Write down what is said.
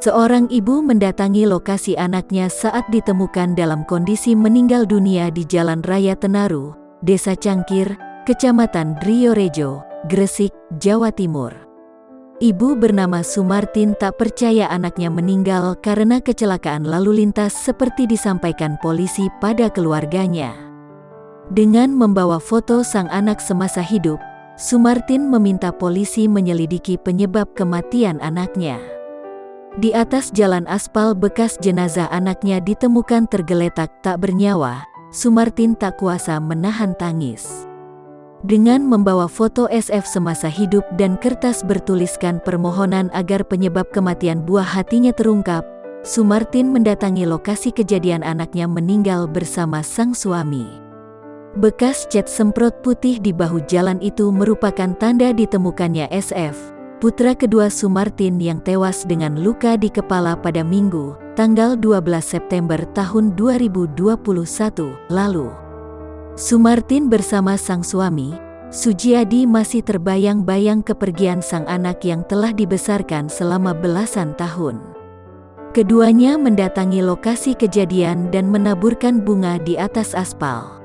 Seorang ibu mendatangi lokasi anaknya saat ditemukan dalam kondisi meninggal dunia di Jalan Raya Tenaru, Desa Cangkir, Kecamatan Driorejo, Gresik, Jawa Timur. Ibu bernama Sumartin tak percaya anaknya meninggal karena kecelakaan lalu lintas seperti disampaikan polisi pada keluarganya. Dengan membawa foto sang anak semasa hidup, Sumartin meminta polisi menyelidiki penyebab kematian anaknya. Di atas jalan aspal bekas jenazah anaknya ditemukan tergeletak tak bernyawa. Sumartin tak kuasa menahan tangis. Dengan membawa foto SF semasa hidup dan kertas bertuliskan permohonan agar penyebab kematian buah hatinya terungkap, Sumartin mendatangi lokasi kejadian anaknya meninggal bersama sang suami. Bekas cat semprot putih di bahu jalan itu merupakan tanda ditemukannya SF, putra kedua Sumartin yang tewas dengan luka di kepala pada Minggu, tanggal 12 September tahun 2021 lalu. Sumartin bersama sang suami, Sujiadi, masih terbayang-bayang kepergian sang anak yang telah dibesarkan selama belasan tahun. Keduanya mendatangi lokasi kejadian dan menaburkan bunga di atas aspal.